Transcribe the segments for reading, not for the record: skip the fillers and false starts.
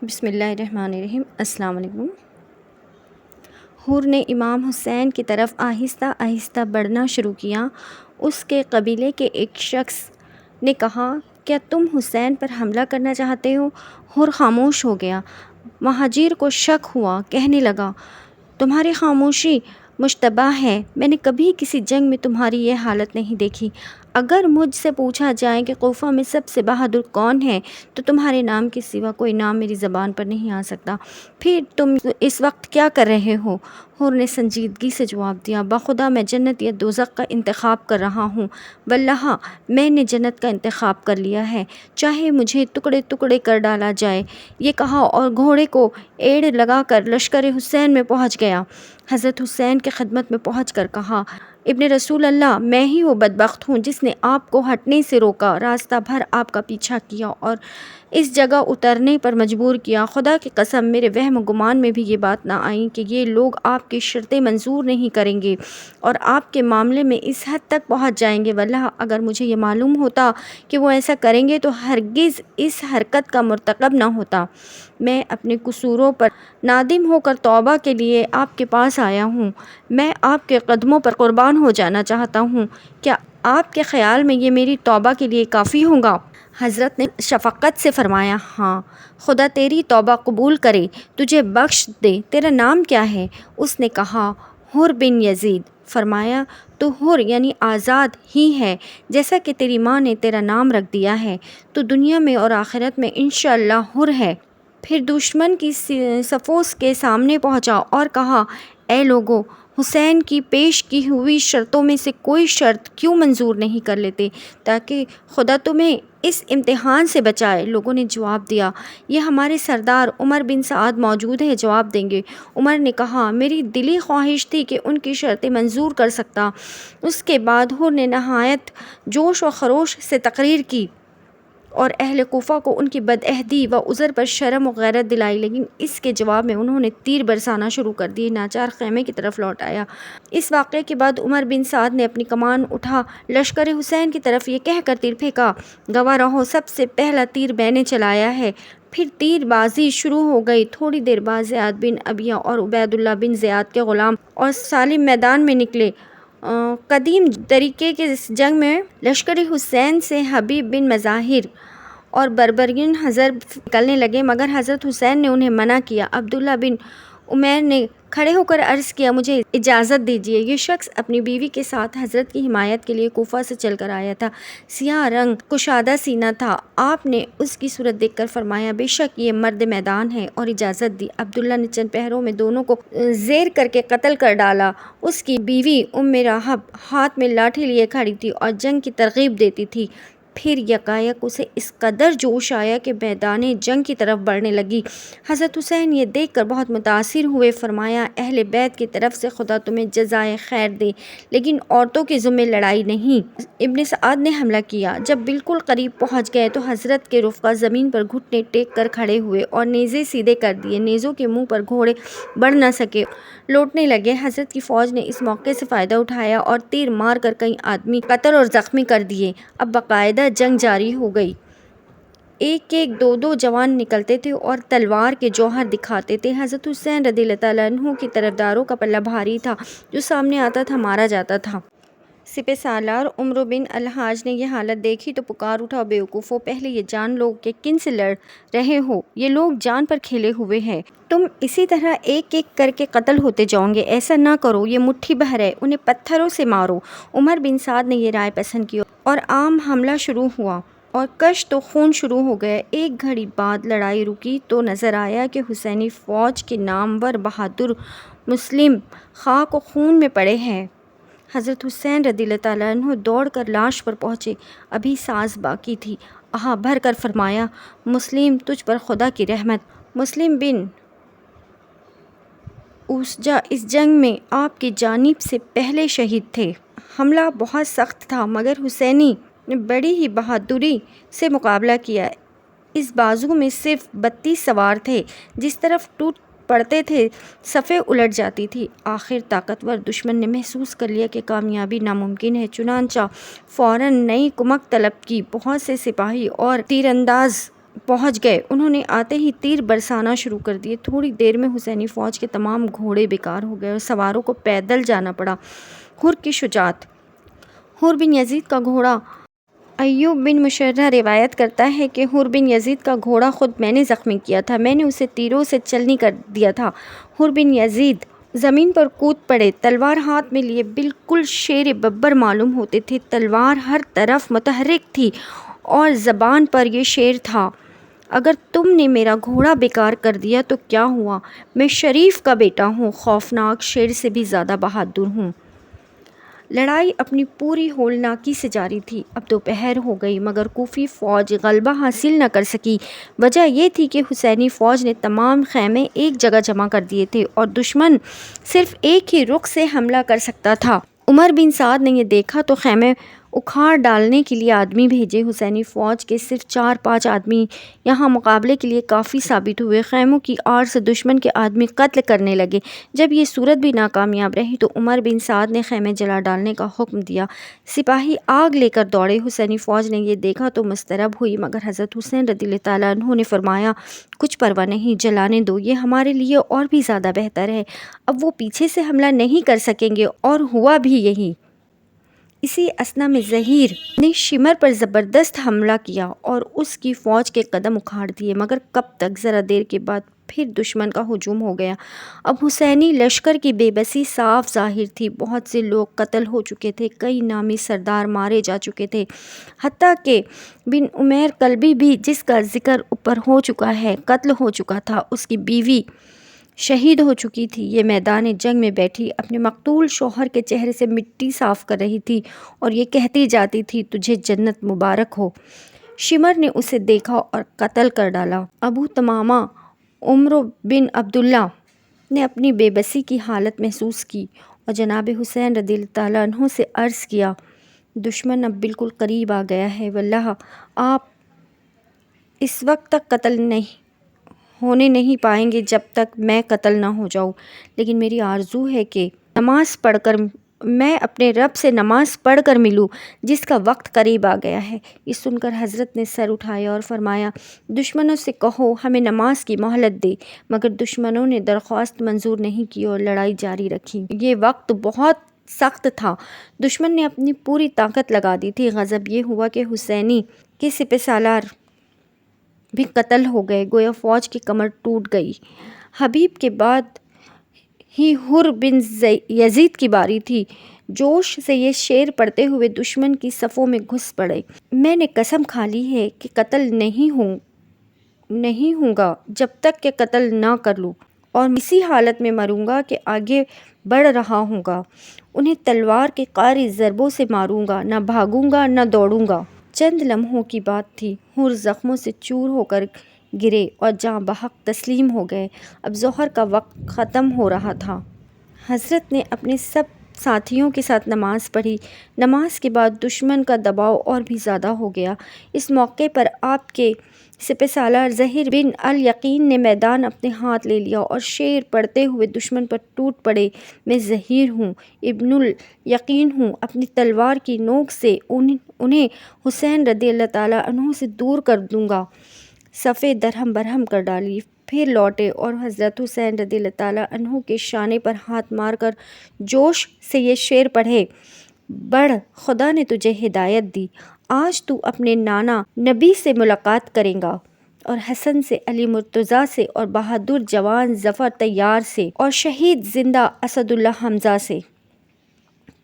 بسم اللہ الرحمن الرحیم۔ السلام علیکم۔ حور نے امام حسین کی طرف آہستہ آہستہ بڑھنا شروع کیا۔ اس کے قبیلے کے ایک شخص نے کہا، کیا تم حسین پر حملہ کرنا چاہتے ہو؟ حور خاموش ہو گیا۔ مہاجر کو شک ہوا، کہنے لگا، تمہاری خاموشی مشتبہ ہے، میں نے کبھی کسی جنگ میں تمہاری یہ حالت نہیں دیکھی۔ اگر مجھ سے پوچھا جائے کہ کوفہ میں سب سے بہادر کون ہے تو تمہارے نام کے سوا کوئی نام میری زبان پر نہیں آ سکتا۔ پھر تم اس وقت کیا کر رہے ہو؟ حور نے سنجیدگی سے جواب دیا، بخدا میں جنت یا دوزخ کا انتخاب کر رہا ہوں۔ واللہ میں نے جنت کا انتخاب کر لیا ہے، چاہے مجھے ٹکڑے ٹکڑے کر ڈالا جائے۔ یہ کہا اور گھوڑے کو ایڑ لگا کر لشکر حسین میں پہنچ گیا۔ حضرت حسین کی خدمت میں پہنچ کر کہا، ابن رسول اللہ، میں ہی وہ بدبخت ہوں جس نے آپ کو ہٹنے سے روکا، راستہ بھر آپ کا پیچھا کیا اور اس جگہ اترنے پر مجبور کیا۔ خدا کی قسم میرے وہم و گمان میں بھی یہ بات نہ آئی کہ یہ لوگ آپ کی شرطیں منظور نہیں کریں گے اور آپ کے معاملے میں اس حد تک پہنچ جائیں گے۔ واللہ اگر مجھے یہ معلوم ہوتا کہ وہ ایسا کریں گے تو ہرگز اس حرکت کا مرتکب نہ ہوتا۔ میں اپنے قصوروں پر نادم ہو کر توبہ کے لیے آپ کے پاس آیا ہوں۔ میں آپ کے قدموں پر قربان ہو جانا چاہتا ہوں۔ کیا آپ کے خیال میں یہ میری توبہ کے لیے کافی ہوگا؟ حضرت نے شفقت سے فرمایا، ہاں، خدا تیری توبہ قبول کرے، تجھے بخش دے۔ تیرا نام کیا ہے؟ اس نے کہا، حر بن یزید۔ فرمایا، تو حر یعنی آزاد ہی ہے، جیسا کہ تیری ماں نے تیرا نام رکھ دیا ہے، تو دنیا میں اور آخرت میں انشاءاللہ حر ہے۔ پھر دشمن کی صفوں کے سامنے پہنچا اور کہا، اے لوگو، حسین کی پیش کی ہوئی شرطوں میں سے کوئی شرط کیوں منظور نہیں کر لیتے تاکہ خدا تمہیں اس امتحان سے بچائے؟ لوگوں نے جواب دیا، یہ ہمارے سردار عمر بن سعد موجود ہے، جواب دیں گے۔ عمر نے کہا، میری دلی خواہش تھی کہ ان کی شرطیں منظور کر سکتا۔ اس کے بعد حر نے نہایت جوش و خروش سے تقریر کی اور اہل کوفہ کو ان کی بدعہدی و عذر پر شرم و غیرت دلائی، لیکن اس کے جواب میں انہوں نے تیر برسانا شروع کر دیے۔ ناچار خیمے کی طرف لوٹ آیا۔ اس واقعے کے بعد عمر بن سعد نے اپنی کمان اٹھا لشکر حسین کی طرف یہ کہہ کر تیر پھینکا، گواہ رہو سب سے پہلا تیر میں نے چلایا ہے۔ پھر تیر بازی شروع ہو گئی۔ تھوڑی دیر بعد زیاد بن ابیہ اور عبید اللہ بن زیاد کے غلام اور سالم میدان میں نکلے۔ قدیم طریقے کے اس جنگ میں لشکر حسین سے حبیب بن مظاہر اور بربرین حضرت نکلنے لگے، مگر حضرت حسین نے انہیں منع کیا۔ عبداللہ بن عمیر نے کھڑے ہو کر عرض کیا، مجھے اجازت دیجیے۔ یہ شخص اپنی بیوی کے ساتھ حضرت کی حمایت کے لیے کوفہ سے چل کر آیا تھا۔ سیاہ رنگ، کشادہ سینہ تھا۔ آپ نے اس کی صورت دیکھ کر فرمایا، بے شک یہ مرد میدان ہے، اور اجازت دی۔ عبداللہ نے چند پہروں میں دونوں کو زیر کر کے قتل کر ڈالا۔ اس کی بیوی رحب ہاتھ میں لاٹھی لیے کھڑی تھی اور جنگ کی ترغیب دیتی تھی۔ پھر یکایک اسے اس قدر جوش آیا کہ میدان جنگ کی طرف بڑھنے لگی۔ حضرت حسین یہ دیکھ کر بہت متاثر ہوئے۔ فرمایا، اہل بیت کی طرف سے خدا تمہیں جزائے خیر دے، لیکن عورتوں کے ذمہ لڑائی نہیں۔ ابن سعد نے حملہ کیا۔ جب بالکل قریب پہنچ گئے تو حضرت کے رفقا زمین پر گھٹنے ٹیک کر کھڑے ہوئے اور نیزے سیدھے کر دیے۔ نیزوں کے منہ پر گھوڑے بڑھ نہ سکے، لوٹنے لگے۔ حضرت کی فوج نے اس موقع سے فائدہ اٹھایا اور تیر مار کر کئی آدمی قتل اور زخمی کر دیے۔ اب باقاعدہ جنگ جاری ہو گئی۔ ایک ایک دو دو جوان نکلتے تھے اور تلوار کے جوہر دکھاتے تھے۔ حضرت حسین رضی اللہ تعالیٰ عنہ کی طرفداروں کا پلہ بھاری تھا، جو سامنے آتا تھا مارا جاتا تھا۔ سپہ سالار عمرو بن الحاج نے یہ حالت دیکھی تو پکار اٹھا، بیوقوفو، پہلے یہ جان لو کہ کن سے لڑ رہے ہو۔ یہ لوگ جان پر کھیلے ہوئے ہیں، تم اسی طرح ایک ایک کر کے قتل ہوتے جاؤ گے۔ ایسا نہ کرو، یہ مٹھی بھر ہے، انہیں پتھروں سے مارو۔ عمر بن سعد نے یہ رائے پسند کی اور عام حملہ شروع ہوا اور کشت و خون شروع ہو گیا۔ ایک گھڑی بعد لڑائی رکی تو نظر آیا کہ حسینی فوج کے نامور بہادر مسلم خاک و خون میں پڑے ہیں۔ حضرت حسین رضی اللہ تعالیٰ عنہ دوڑ کر لاش پر پہنچے، ابھی سانس باقی تھی۔ آہ بھر کر فرمایا، مسلم، تجھ پر خدا کی رحمت۔ مسلم بن اوسجہ اس جنگ میں آپ کی جانب سے پہلے شہید تھے۔ حملہ بہت سخت تھا، مگر حسینی نے بڑی ہی بہادری سے مقابلہ کیا۔ اس بازو میں صرف 32 سوار تھے، جس طرف ٹوٹ پڑتے تھے صفیں الٹ جاتی تھی۔ آخر طاقتور دشمن نے محسوس کر لیا کہ کامیابی ناممکن ہے، چنانچہ فوراً نئی کمک طلب کی۔ بہت سے سپاہی اور تیر انداز پہنچ گئے۔ انہوں نے آتے ہی تیر برسانا شروع کر دیے۔ تھوڑی دیر میں حسینی فوج کے تمام گھوڑے بیکار ہو گئے اور سواروں کو پیدل جانا پڑا۔ حر کی شجاعت۔ حر بن یزید کا گھوڑا۔ ایوب بن مشرہ روایت کرتا ہے کہ حر بن یزید کا گھوڑا خود میں نے زخمی کیا تھا، میں نے اسے تیروں سے چلنی کر دیا تھا۔ حر بن یزید زمین پر کود پڑے، تلوار ہاتھ میں لیے بالکل شیر ببر معلوم ہوتے تھے۔ تلوار ہر طرف متحرک تھی اور زبان پر یہ شعر تھا: اگر تم نے میرا گھوڑا بیکار کر دیا تو کیا ہوا، میں شریف کا بیٹا ہوں، خوفناک شیر سے بھی زیادہ بہادر ہوں۔ لڑائی اپنی پوری ہولناکی سے جاری تھی۔ اب دوپہر ہو گئی مگر کوفی فوج غلبہ حاصل نہ کر سکی۔ وجہ یہ تھی کہ حسینی فوج نے تمام خیمے ایک جگہ جمع کر دیے تھے اور دشمن صرف ایک ہی رخ سے حملہ کر سکتا تھا۔ عمر بن سعد نے یہ دیکھا تو خیمے اکھاڑ ڈالنے کے لیے آدمی بھیجے۔ حسینی فوج کے صرف 4-5 آدمی یہاں مقابلے کے لیے کافی ثابت ہوئے۔ خیموں کی آڑ سے دشمن کے آدمی قتل کرنے لگے۔ جب یہ صورت بھی ناکامیاب رہی تو عمر بن سعد نے خیمے جلا ڈالنے کا حکم دیا۔ سپاہی آگ لے کر دوڑے۔ حسینی فوج نے یہ دیکھا تو مضطرب ہوئی مگر حضرت حسین رضی اللہ تعالیٰ عنہ نے فرمایا: کچھ پرواہ نہیں، جلانے دو، یہ ہمارے لیے اور بھی زیادہ بہتر ہے۔ اب وہ پیچھے سے حملہ نہیں کر سکیں گے۔ اور ہوا بھی یہی۔ اسی اثنا میں زہیر نے شمر پر زبردست حملہ کیا اور اس کی فوج کے قدم اکھاڑ دیے، مگر کب تک؟ ذرا دیر کے بعد پھر دشمن کا ہجوم ہو گیا۔ اب حسینی لشکر کی بے بسی صاف ظاہر تھی۔ بہت سے لوگ قتل ہو چکے تھے، کئی نامی سردار مارے جا چکے تھے، حتیٰ کہ بن عمیر کلبی بھی، جس کا ذکر اوپر ہو چکا ہے، قتل ہو چکا تھا۔ اس کی بیوی شہید ہو چکی تھی۔ یہ میدان جنگ میں بیٹھی اپنے مقتول شوہر کے چہرے سے مٹی صاف کر رہی تھی اور یہ کہتی جاتی تھی: تجھے جنت مبارک ہو۔ شمر نے اسے دیکھا اور قتل کر ڈالا۔ ابو تمامہ عمرو بن عبداللہ نے اپنی بے بسی کی حالت محسوس کی اور جناب حسین رضی اللہ تعالیٰ عنہ سے عرض کیا: دشمن اب بالکل قریب آ گیا ہے، واللہ آپ اس وقت تک قتل ہونے نہیں پائیں گے جب تک میں قتل نہ ہو جاؤں، لیکن میری آرزو ہے کہ میں اپنے رب سے نماز پڑھ کر ملوں، جس کا وقت قریب آ گیا ہے۔ یہ سن کر حضرت نے سر اٹھایا اور فرمایا: دشمنوں سے کہو ہمیں نماز کی مہلت دے، مگر دشمنوں نے درخواست منظور نہیں کی اور لڑائی جاری رکھی۔ یہ وقت بہت سخت تھا، دشمن نے اپنی پوری طاقت لگا دی تھی۔ غضب یہ ہوا کہ حسینی کے سپہ سالار بھی قتل ہو گئے، گویا فوج کی کمر ٹوٹ گئی۔ حبیب کے بعد ہی حر بن یزید کی باری تھی۔ جوش سے یہ شعر پڑھتے ہوئے دشمن کی صفوں میں گھس پڑے: میں نے قسم کھا لی ہے کہ قتل نہیں ہوں گا جب تک کہ قتل نہ کر لوں، اور اسی حالت میں مروں گا کہ آگے بڑھ رہا ہوں گا۔ انہیں تلوار کے قاری ضربوں سے ماروں گا، نہ بھاگوں گا نہ دوڑوں گا۔ چند لمحوں کی بات تھی، حر زخموں سے چور ہو کر گرے اور جاں بحق تسلیم ہو گئے۔ اب ظہر کا وقت ختم ہو رہا تھا۔ حضرت نے اپنے سب ساتھیوں کے ساتھ نماز پڑھی۔ نماز کے بعد دشمن کا دباؤ اور بھی زیادہ ہو گیا۔ اس موقع پر آپ کے سپہ سالار زہیر بن الیقین نے میدان اپنے ہاتھ لے لیا اور شعر پڑھتے ہوئے دشمن پر ٹوٹ پڑے: میں زہیر ہوں، ابن الیقین ہوں، اپنی تلوار کی نوک سے انہیں حسین رضی اللہ تعالیٰ عنہ سے دور کر دوں گا۔ صفیں درہم برہم کر ڈالی، پھر لوٹے اور حضرت حسین رضی اللہ تعالیٰ عنہ کے شانے پر ہاتھ مار کر جوش سے یہ شعر پڑھے: بڑھ، خدا نے تجھے ہدایت دی، آج تو اپنے نانا نبی سے ملاقات کرے گا، اور حسن سے، علی مرتضیٰ سے، اور بہادر جوان ظفر تیار سے، اور شہید زندہ اسد اللہ حمزہ سے۔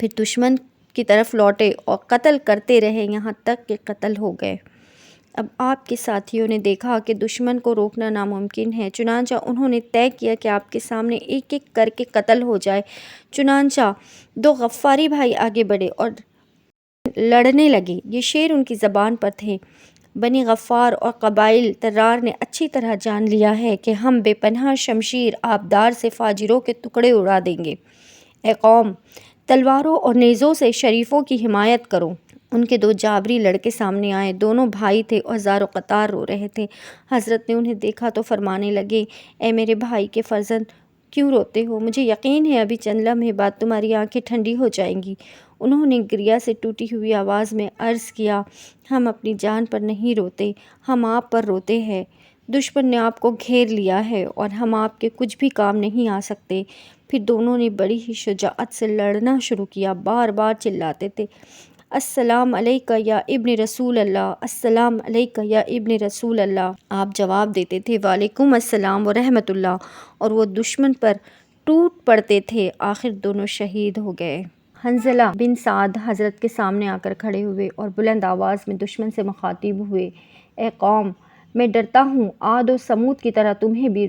پھر دشمن کی طرف لوٹے اور قتل کرتے رہے یہاں تک کہ قتل ہو گئے۔ اب آپ کے ساتھیوں نے دیکھا کہ دشمن کو روکنا ناممکن ہے، چنانچہ انہوں نے طے کیا کہ آپ کے سامنے ایک ایک کر کے قتل ہو جائے۔ چنانچہ 2 غفاری بھائی آگے بڑھے اور لڑنے لگے۔ یہ شعر ان کی زبان پر تھے: بنی غفار اور قبائل طرار نے اچھی طرح جان لیا ہے کہ ہم بے پناہ شمشیر آبدار سے فاجروں کے ٹکڑے اڑا دیں گے۔ اے قوم، تلواروں اور نیزوں سے شریفوں کی حمایت کرو۔ ان کے 2 جابری لڑکے سامنے آئے، دونوں بھائی تھے اور زار و قطار رو رہے تھے۔ حضرت نے انہیں دیکھا تو فرمانے لگے: اے میرے بھائی کے فرزند، کیوں روتے ہو؟ مجھے یقین ہے ابھی چند لمحے بعد تمہاری آنکھیں ٹھنڈی ہو جائیں گی۔ انہوں نے گریہ سے ٹوٹی ہوئی آواز میں عرض کیا، ہم اپنی جان پر نہیں روتے، ہم آپ پر روتے ہیں۔ دشمن نے آپ کو گھیر لیا ہے اور ہم آپ کے کچھ بھی کام نہیں آ سکتے۔ پھر دونوں نے بڑی ہی شجاعت سے لڑنا شروع کیا، بار بار چلاتے تھے، السلام علیکہ یا ابن رسول اللہ، السلام علیکہ یا ابن رسول اللہ۔ آپ جواب دیتے تھے، وعلیکم السلام ورحمۃ اللہ، اور وہ دشمن پر ٹوٹ پڑتے تھے۔ آخر دونوں شہید ہو گئے۔ حنظلہ بن سعد حضرت کے سامنے آ کر کھڑے ہوئے اور بلند آواز میں دشمن سے مخاطب ہوئے، اے قوم، میں ڈرتا ہوں عاد و سمود کی طرح تمہیں بھی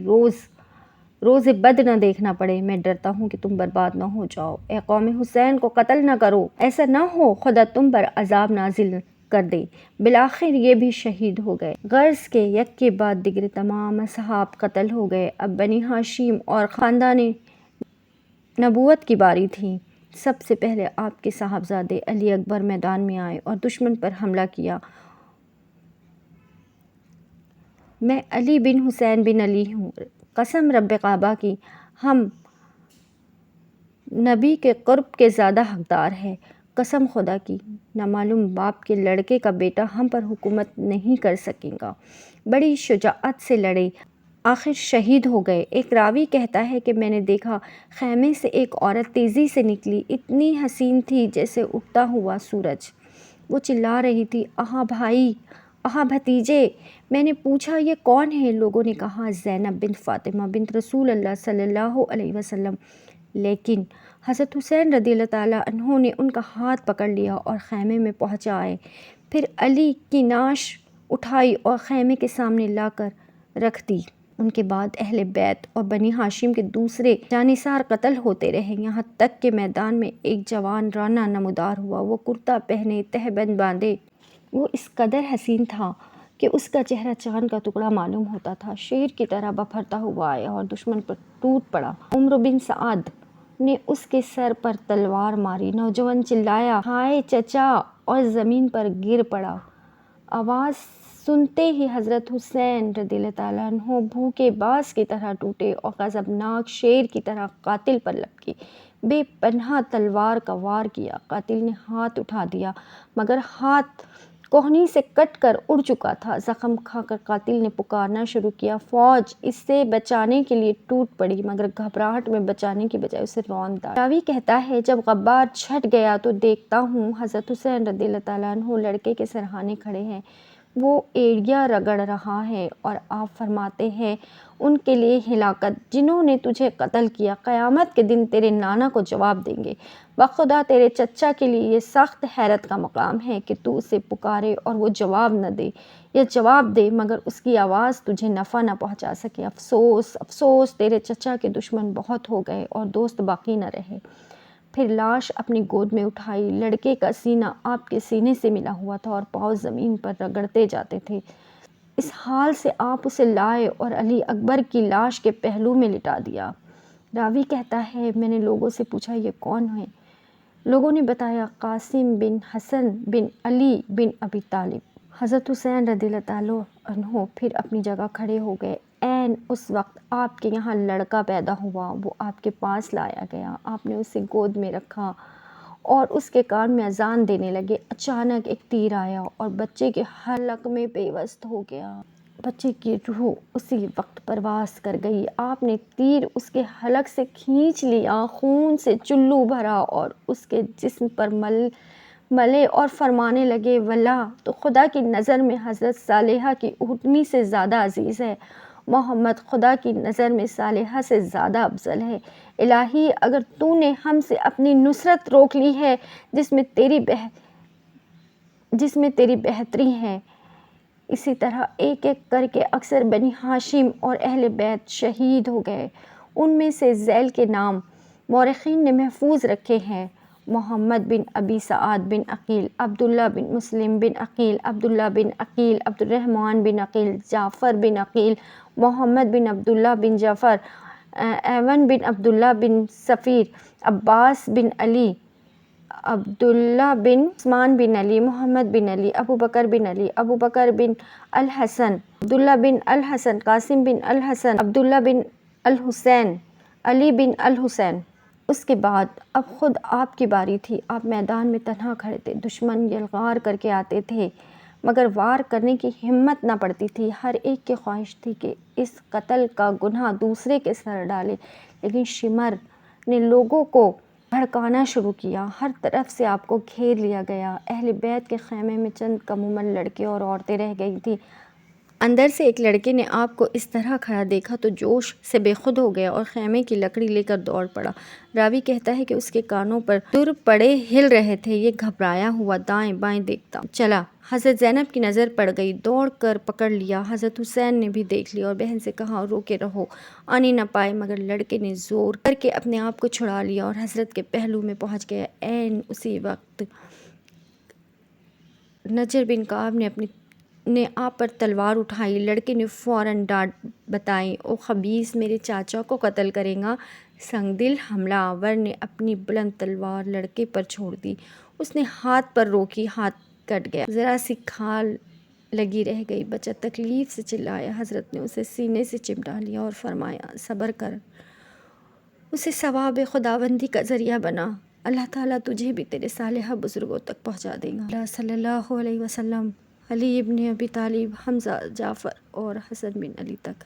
روز بد نہ دیکھنا پڑے۔ میں ڈرتا ہوں کہ تم برباد نہ ہو جاؤ۔ اے قوم حسین کو قتل نہ کرو، ایسا نہ ہو خدا تم پر عذاب نازل کر دے۔ بالآخر یہ بھی شہید ہو گئے۔ غرض کے یک کے بعد دیگر تمام اصحاب قتل ہو گئے۔ اب بنی ہاشم اور خاندان نبوت کی باری تھی۔ سب سے پہلے آپ کے صاحبزادے علی اکبر میدان میں آئے اور دشمن پر حملہ کیا۔ میں علی بن حسین بن علی ہوں، قسم رب کعبہ کی ہم نبی کے قرب کے زیادہ حقدار ہیں۔ قسم خدا کی نامعلوم باپ کے لڑکے کا بیٹا ہم پر حکومت نہیں کر سکے گا۔ بڑی شجاعت سے لڑے، آخر شہید ہو گئے۔ ایک راوی کہتا ہے کہ میں نے دیکھا خیمے سے ایک عورت تیزی سے نکلی، اتنی حسین تھی جیسے اگتا ہوا سورج۔ وہ چلا رہی تھی، آہا بھائی، آہا بھتیجے۔ میں نے پوچھا یہ کون ہے؟ لوگوں نے کہا زینب بنت فاطمہ بنت رسول اللہ صلی اللہ علیہ وسلم۔ لیکن حضرت حسین رضی اللہ تعالیٰ عنہ نے ان کا ہاتھ پکڑ لیا اور خیمے میں پہنچائے۔ پھر علی کی نعش اٹھائی اور خیمے کے سامنے لا کر رکھ دی۔ ان کے بعد اہل بیت اور بنی ہاشم کے دوسرے جانثار قتل ہوتے رہے، یہاں تک کہ میدان میں ایک جوان رانا نمودار ہوا۔ وہ کرتا پہنے، تہبند باندھے، وہ اس قدر حسین تھا کہ اس کا چہرہ چاند کا ٹکڑا معلوم ہوتا تھا۔ شیر کی طرح بپھرتا ہوا آیا اور دشمن پر ٹوٹ پڑا۔ عمرو بن سعد نے اس کے سر پر تلوار ماری۔ نوجوان چلایا، ہائے چچا، اور زمین پر گر پڑا۔ آواز سنتے ہی حضرت حسین رضی اللہ تعالیٰ عنہ بھوکے باز کی طرح ٹوٹے اور غضبناک شیر کی طرح قاتل پر لپکی، بے پناہ تلوار کا وار کیا۔ قاتل نے ہاتھ اٹھا دیا مگر ہاتھ کوہنی سے کٹ کر اڑ چکا تھا۔ زخم کھا کر قاتل نے پکارنا شروع کیا۔ فوج اس سے بچانے کے لیے ٹوٹ پڑی مگر گھبراہٹ میں بچانے کی بجائے اسے روند ڈالا۔ راوی کہتا ہے جب غبار چھٹ گیا تو دیکھتا ہوں حضرت حسین رضی اللہ تعالیٰ عنہ لڑکے کے سرہانے کھڑے ہیں، وہ ایڑیاں رگڑ رہا ہے اور آپ فرماتے ہیں ان کے لیے ہلاکت جنہوں نے تجھے قتل کیا قیامت کے دن تیرے نانا کو جواب دیں گے۔ بخدا تیرے چچا کے لیے یہ سخت حیرت کا مقام ہے کہ تو اسے پکارے اور وہ جواب نہ دے، یا جواب دے مگر اس کی آواز تجھے نفع نہ پہنچا سکے۔ افسوس افسوس، تیرے چچا کے دشمن بہت ہو گئے اور دوست باقی نہ رہے۔ پھر لاش اپنی گود میں اٹھائی۔ لڑکے کا سینہ آپ کے سینے سے ملا ہوا تھا اور پاؤں زمین پر رگڑتے جاتے تھے۔ اس حال سے آپ اسے لائے اور علی اکبر کی لاش کے پہلو میں لٹا دیا۔ راوی کہتا ہے میں نے لوگوں سے پوچھا یہ کون ہے؟ لوگوں نے بتایا قاسم بن حسن بن علی بن ابی طالب۔ حضرت حسین رضی اللہ تعالیٰ عنہ پھر اپنی جگہ کھڑے ہو گئے۔ عین اس وقت آپ کے یہاں لڑکا پیدا ہوا، وہ آپ کے پاس لایا گیا، آپ نے اسے گود میں رکھا اور اس کے کان میں اذان دینے لگے۔ اچانک ایک تیر آیا اور بچے کے حلق میں پیوست ہو گیا۔ بچے کی روح اسی وقت پرواز کر گئی۔ آپ نے تیر اس کے حلق سے کھینچ لیا، خون سے چلو بھرا اور اس کے جسم پر ملے اور فرمانے لگے واللہ تو خدا کی نظر میں حضرت صالحہ کی اونٹنی سے زیادہ عزیز ہے، محمد خدا کی نظر میں صالحہ سے زیادہ افضل ہے۔ الہی اگر تو نے ہم سے اپنی نصرت روک لی ہے جس میں تیری بہتری ہے۔ اسی طرح ایک ایک کر کے اکثر بنی ہاشم اور اہل بیت شہید ہو گئے۔ ان میں سے ذیل کے نام مورخین نے محفوظ رکھے ہیں: محمد بن ابی سعد بن عقیل، عبداللہ بن مسلم بن عقیل، عبداللہ بن عقیل، عبد الرحمن بن عقیل، جعفر بن عقیل، محمد بن عبداللہ بن جعفر، ایون بن عبداللہ بن صفیر، عباس بن علی، عبداللہ بن عثمان بن علی، محمد بن علی، ابو بکر بن علی، ابو بکر بن الحسن، عبداللہ بن الحسن، قاسم بن الحسن، عبداللہ بن الحسین، علی بن الحسین۔ اس کے بعد اب خود آپ کی باری تھی۔ آپ میدان میں تنہا کھڑے تھے، دشمن یلغار کر کے آتے تھے مگر وار کرنے کی ہمت نہ پڑتی تھی۔ ہر ایک کی خواہش تھی کہ اس قتل کا گناہ دوسرے کے سر ڈالے، لیکن شمر نے لوگوں کو بھڑکانا شروع کیا۔ ہر طرف سے آپ کو گھیر لیا گیا۔ اہل بیت کے خیمے میں چند کم عمر لڑکے اور عورتیں رہ گئی تھیں۔ اندر سے ایک لڑکے نے آپ کو اس طرح کھڑا دیکھا تو جوش سے بے خود ہو گیا اور خیمے کی لکڑی لے کر دوڑ پڑا۔ راوی کہتا ہے کہ اس کے کانوں پر در پڑے ہل رہے تھے۔ یہ گھبرایا ہوا دائیں بائیں دیکھتا چلا۔ حضرت زینب کی نظر پڑ گئی، دوڑ کر پکڑ لیا۔ حضرت حسین نے بھی دیکھ لیا اور بہن سے کہا روکے رہو۔ آنے نہ پائے مگر لڑکے نے زور کر کے اپنے آپ کو چھڑا لیا اور حضرت کے پہلو میں پہنچ گیا۔ عین اسی وقت نجر بن کعب نے آپ پر تلوار اٹھائی۔ لڑکے نے فوراً ڈانٹ بتائی، او خبیث، میرے چاچا کو قتل کرے گا؟ سنگ دل حملہ آور نے اپنی بلند تلوار لڑکے پر چھوڑ دی۔ اس نے ہاتھ پر روکی، ہاتھ کٹ گیا، ذرا سی کھال لگی رہ گئی۔ بچہ تکلیف سے چلایا۔ حضرت نے اسے سینے سے چمٹا لیا اور فرمایا صبر کر، اسے ثواب خداوندی کا ذریعہ بنا، اللہ تعالیٰ تجھے بھی تیرے صالحہ بزرگوں تک پہنچا دے گا۔ اللہ صلی اللہ علیہ وسلم علی ابن ابی طالب، حمزہ، جعفر اور حسن بن علی تک۔